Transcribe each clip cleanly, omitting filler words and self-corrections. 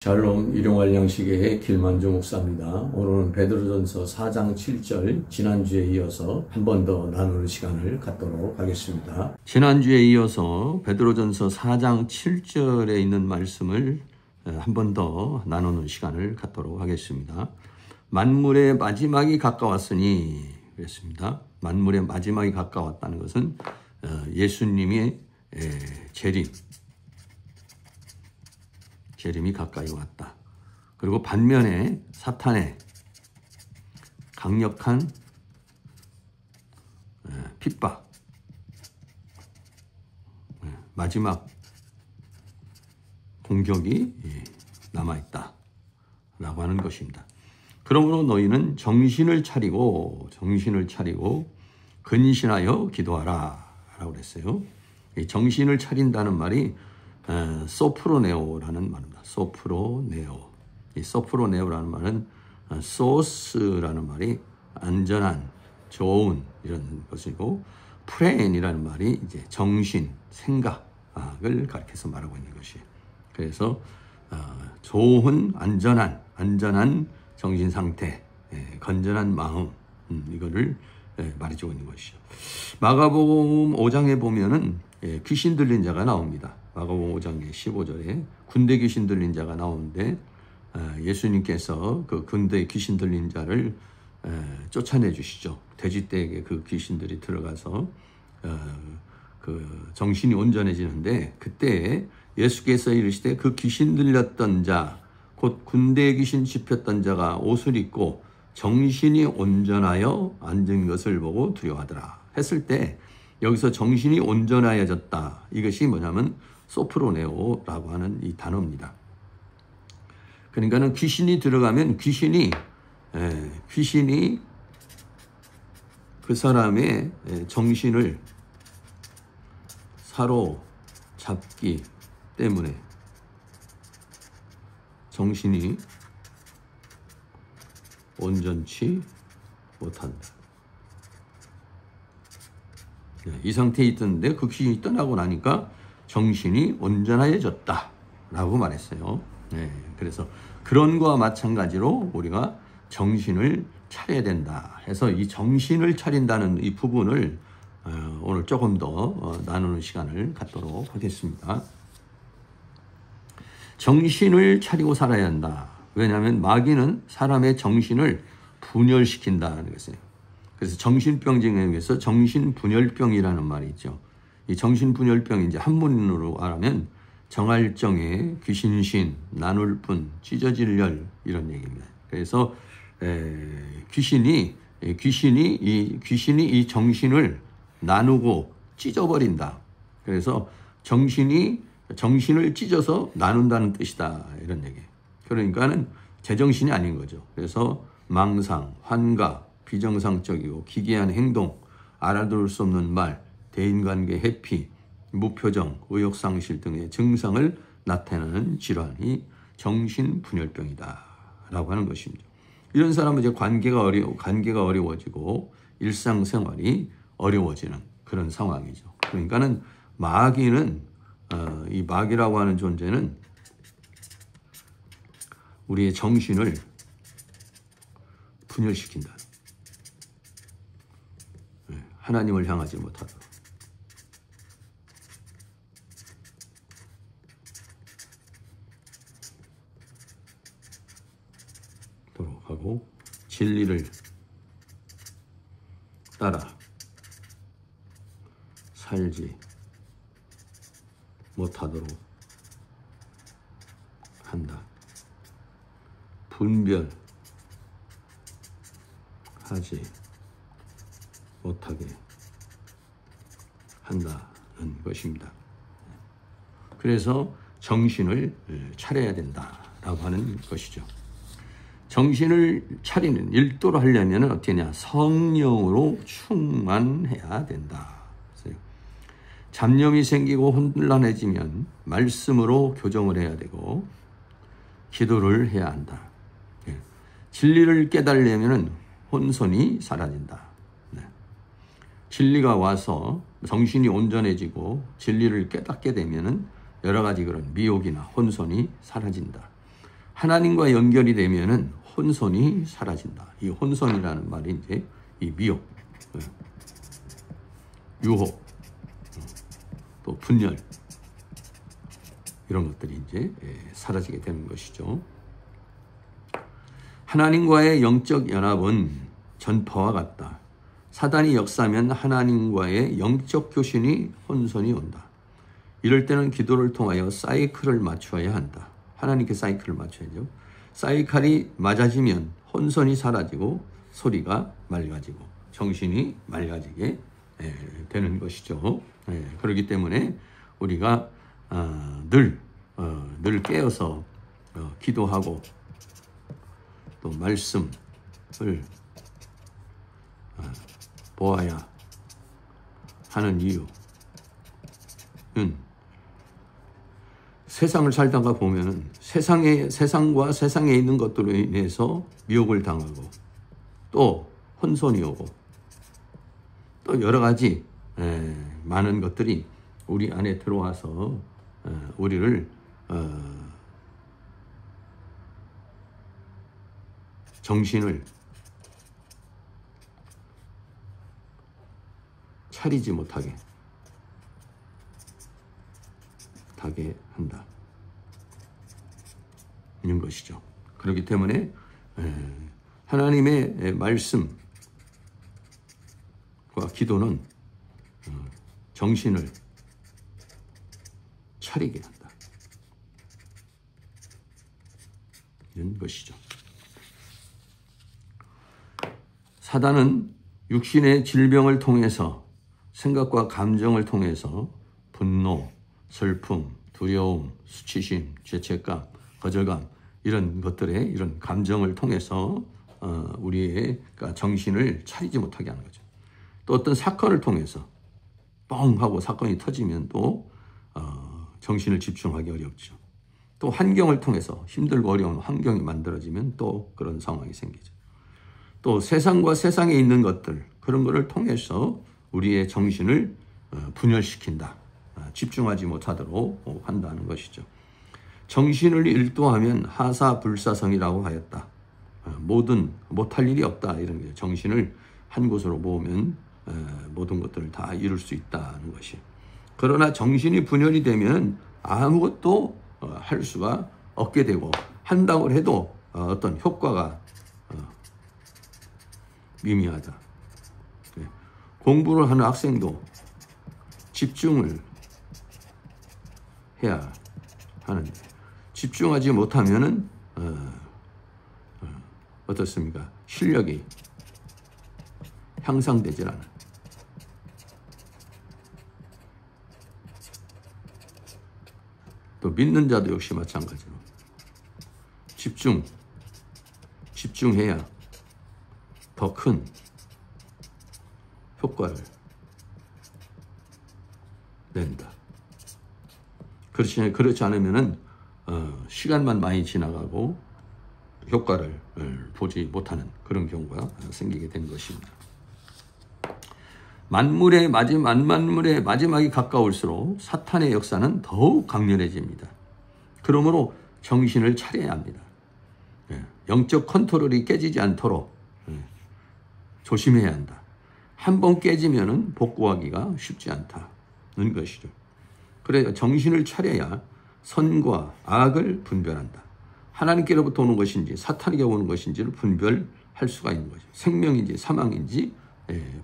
샬롬 일용할 양식의 길만주 목사입니다. 오늘은 베드로전서 4장 7절 지난주에 이어서 한 번 더 나누는 시간을 갖도록 하겠습니다. 지난주에 이어서 베드로전서 4장 7절에 있는 말씀을 한 번 더 나누는 시간을 갖도록 하겠습니다. 만물의 마지막이 가까웠으니 그랬습니다. 만물의 마지막이 가까웠다는 것은 예수님의 재림이 가까이 왔다. 그리고 반면에 사탄의 강력한 핍박, 마지막 공격이 남아있다 라고 하는 것입니다. 그러므로 너희는 정신을 차리고 근신하여 기도하라 라고 그랬어요. 정신을 차린다는 말이 소프로네오라는 말입니다. 소프로네오. 이 소프로네오라는 말은 소스라는 말이 안전한, 좋은 이런 것이고, 프레인이라는 말이 이제 정신, 생각을 가리켜서 말하고 있는 것이에요. 그래서 좋은, 안전한 정신 상태, 건전한 마음, 이거를 말해주고 있는 것이죠. 마가복음 5장에 보면은 귀신 들린 자가 나옵니다. 마가복음 5장 15절에 군대 귀신 들린 자가 나오는데 예수님께서 그 군대 귀신 들린 자를 쫓아내 주시죠. 돼지떼에게 그 귀신들이 들어가서 그 정신이 온전해지는데, 그때 예수께서 이르시되 그 귀신 들렸던 자, 곧 군대 귀신 씹혔던 자가 옷을 입고 정신이 온전하여 앉은 것을 보고 두려워하더라 했을 때, 여기서 정신이 온전하여졌다, 이것이 뭐냐면 소프로네오라고 하는 이 단어입니다. 그러니까는 귀신이 들어가면 귀신이 그 사람의 정신을 사로잡기 때문에 정신이 온전치 못한다. 이 상태에 있던데 그 귀신이 떠나고 나니까 정신이 온전해졌다 라고 말했어요. 그래서 그런 거와 마찬가지로 우리가 정신을 차려야 된다 해서 이 정신을 차린다는 이 부분을 오늘 조금 더 나누는 시간을 갖도록 하겠습니다. 정신을 차리고 살아야 한다. 왜냐하면 마귀는 사람의 정신을 분열시킨다는 것이에요. 그래서 정신병증에 의해서 정신분열병이라는 말이 있죠. 이 정신분열병이 이제 한문으로 말하면 정할정애, 귀신신, 나눌뿐, 찢어질열 이런 얘기입니다. 그래서 귀신이 이 정신을 나누고 찢어버린다. 그래서 정신을 찢어서 나눈다는 뜻이다 이런 얘기예요. 그러니까는 제정신이 아닌 거죠. 그래서 망상, 환각, 비정상적이고 기괴한 행동, 알아들을 수 없는 말, 대인관계 회피, 무표정, 의욕상실 등의 증상을 나타내는 질환이 정신분열병이다 라고 하는 것입니다. 이런 사람은 이제 관계가 어려워지고 일상생활이 어려워지는 그런 상황이죠. 그러니까는 이 마귀라고 하는 존재는 우리의 정신을 분열시킨다. 하나님을 향하지 못하도록. 하고 진리를 따라 살지 못하도록 한다. 분별하지 못하게 한다는 것입니다. 그래서 정신을 차려야 된다라고 하는 것이죠. 정신을 차리는 일도를 하려면 어떻게 하냐? 성령으로 충만해야 된다. 잡념이 생기고 혼란해지면 말씀으로 교정을 해야 되고 기도를 해야 한다. 진리를 깨달으려면 혼선이 사라진다. 진리가 와서 정신이 온전해지고 진리를 깨닫게 되면 여러 가지 그런 미혹이나 혼선이 사라진다. 하나님과 연결이 되면은 혼선이 사라진다. 이 혼선이라는 말이 이제 이 미혹, 유혹, 또 분열 이런 것들이 이제 사라지게 되는 것이죠. 하나님과의 영적 연합은 전파와 같다. 사단이 역사하면 하나님과의 영적 교신이 혼선이 온다. 이럴 때는 기도를 통하여 사이클을 맞춰야 한다. 하나님께 사이클을 맞춰야죠. 사이클이 맞아지면 혼선이 사라지고 소리가 맑아지고 정신이 맑아지게 되는 것이죠. 그렇기 때문에 우리가 늘 깨어서 기도하고 또 말씀을 보아야 하는 이유는 세상을 살다가 보면은 세상과 세상에 있는 것들로 인해서 미혹을 당하고 또 혼선이 오고 또 여러 가지 많은 것들이 우리 안에 들어와서 우리를 정신을 차리지 못하게 한다. 있는 것이죠. 그렇기 때문에 하나님의 말씀과 기도는 정신을 차리게 한다. 있는 것이죠. 사단은 육신의 질병을 통해서 생각과 감정을 통해서 분노, 슬픔, 두려움, 수치심, 죄책감, 거절감 이런 것들의 이런 감정을 통해서 우리의 정신을 차리지 못하게 하는 거죠. 또 어떤 사건을 통해서 뻥 하고 사건이 터지면 또 정신을 집중하기 어렵죠. 또 환경을 통해서 힘들고 어려운 환경이 만들어지면 또 그런 상황이 생기죠. 또 세상과 세상에 있는 것들 그런 것을 통해서 우리의 정신을 분열시킨다. 집중하지 못하도록 한다는 것이죠. 정신을 일도하면 하사불사성이라고 하였다. 못할 일이 없다. 이런 게 정신을 한 곳으로 모으면 모든 것들을 다 이룰 수 있다는 것이. 그러나 정신이 분열이 되면 아무것도 할 수가 없게 되고 한다고 해도 어떤 효과가 미미하다. 공부를 하는 학생도 집중을 해야 하는데 집중하지 못하면은 어떻습니까? 실력이 향상되질 않아요. 또 믿는 자도 역시 마찬가지로 집중해야 더 큰 효과를 낸다. 그렇지 않으면은 시간만 많이 지나가고 효과를 보지 못하는 그런 경우가 생기게 된 것입니다. 만물의 마지막이 가까울수록 사탄의 역사는 더욱 강렬해집니다. 그러므로 정신을 차려야 합니다. 영적 컨트롤이 깨지지 않도록 조심해야 한다. 한번 깨지면은 복구하기가 쉽지 않다는 것이죠. 그래서 정신을 차려야 선과 악을 분별한다. 하나님께로부터 오는 것인지 사탄에게 오는 것인지를 분별할 수가 있는 거죠. 생명인지 사망인지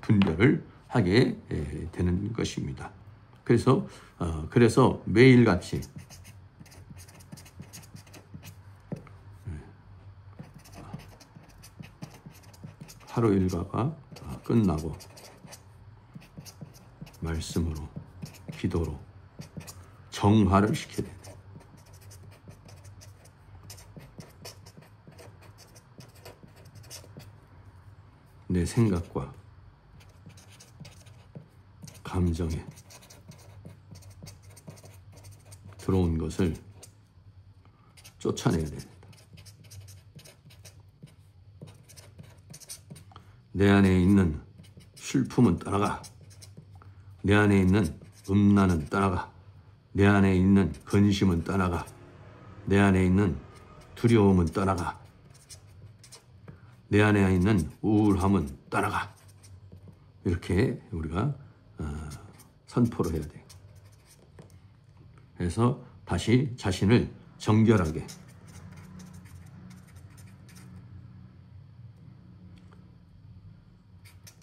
분별을 하게 되는 것입니다. 그래서 매일같이 하루 일과가 끝나고 말씀으로 기도로 정화를 시켜야 됩니다. 내 생각과 감정에 들어온 것을 쫓아내야 됩니다. 내 안에 있는 슬픔은 떠나가. 내 안에 있는 음란은 떠나가. 내 안에 있는 근심은 떠나가. 내 안에 있는 두려움은 떠나가. 내 안에 있는 우울함은 떠나가. 이렇게 우리가 선포를 해야 돼. 그래서 다시 자신을 정결하게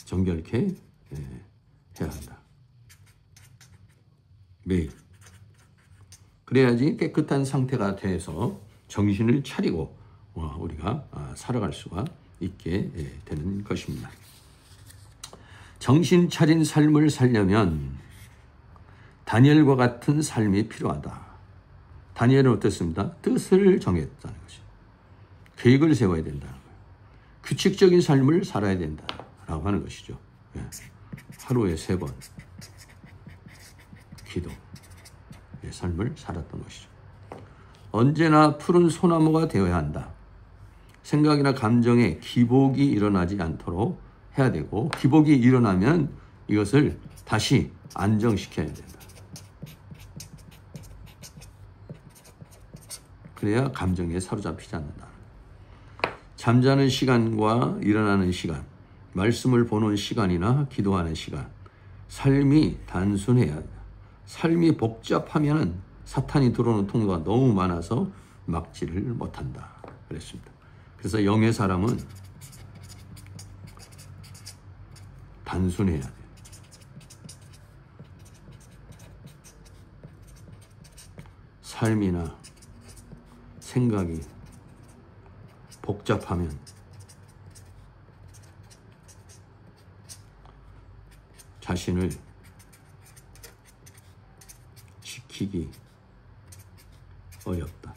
정결케 해야 한다. 매일. 그래야지 깨끗한 상태가 돼서 정신을 차리고 우리가 살아갈 수가 있게 되는 것입니다. 정신 차린 삶을 살려면 다니엘과 같은 삶이 필요하다. 다니엘은 어떻습니까? 뜻을 정했다는 것이죠. 계획을 세워야 된다는 거예요. 규칙적인 삶을 살아야 된다라고 하는 것이죠. 하루에 3번 기도의 삶을 살았던 것이죠. 언제나 푸른 소나무가 되어야 한다. 생각이나 감정에 기복이 일어나지 않도록 해야 되고, 기복이 일어나면 이것을 다시 안정시켜야 된다. 그래야 감정에 사로잡히지 않는다. 잠자는 시간과 일어나는 시간, 말씀을 보는 시간이나 기도하는 시간, 삶이 단순해야 한다. 삶이 복잡하면 사탄이 들어오는 통로가 너무 많아서 막지를 못한다. 그랬습니다. 그래서 영의 사람은 단순해야 돼요. 삶이나 생각이 복잡하면 자신을 지키기 어렵다.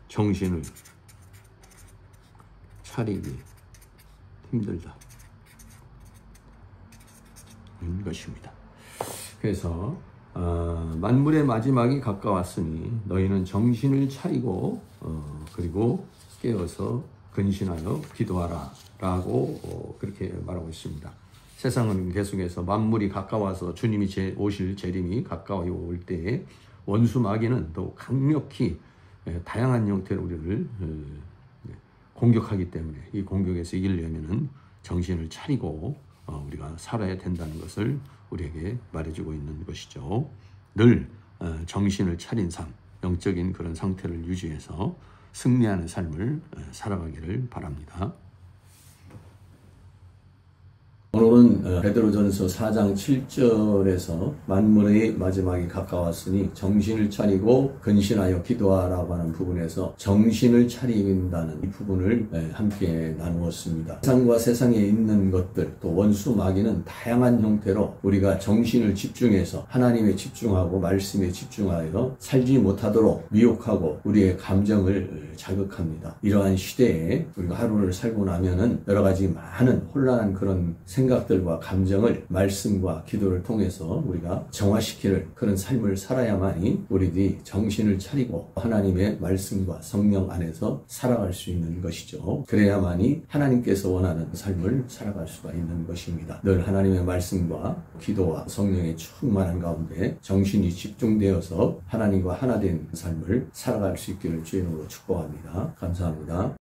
정신을 차리기 힘들다. 것입니다. 그래서 만물의 마지막이 가까웠으니 너희는 정신을 차리고 그리고 깨어서 근신하여 기도하라 라고 그렇게 말하고 있습니다. 세상은 계속해서 만물이 가까워서 주님이 오실 재림이 가까이 올 때에 원수 마귀는 또 강력히 다양한 형태로 우리를 공격하기 때문에 이 공격에서 이기려면은 정신을 차리고 우리가 살아야 된다는 것을 우리에게 말해주고 있는 것이죠. 늘 정신을 차린 삶, 영적인 그런 상태를 유지해서 승리하는 삶을 살아가기를 바랍니다. 오늘은 베드로전서 4장 7절에서 만물의 마지막이 가까웠으니 정신을 차리고 근신하여 기도하라고 하는 부분에서 정신을 차린다는 이 부분을 함께 나누었습니다. 세상과 세상에 있는 것들, 또 원수 마귀는 다양한 형태로 우리가 정신을 집중해서 하나님에 집중하고 말씀에 집중하여 살지 못하도록 미혹하고 우리의 감정을 자극합니다. 이러한 시대에 우리가 하루를 살고 나면은 여러 가지 많은 혼란한 그런 생각들과 감정을 말씀과 기도를 통해서 우리가 정화시키는 그런 삶을 살아야만이 우리들이 정신을 차리고 하나님의 말씀과 성령 안에서 살아갈 수 있는 것이죠. 그래야만이 하나님께서 원하는 삶을 살아갈 수가 있는 것입니다. 늘 하나님의 말씀과 기도와 성령의 충만한 가운데 정신이 집중되어서 하나님과 하나 된 삶을 살아갈 수 있기를 주의 이름으로 축복합니다. 감사합니다.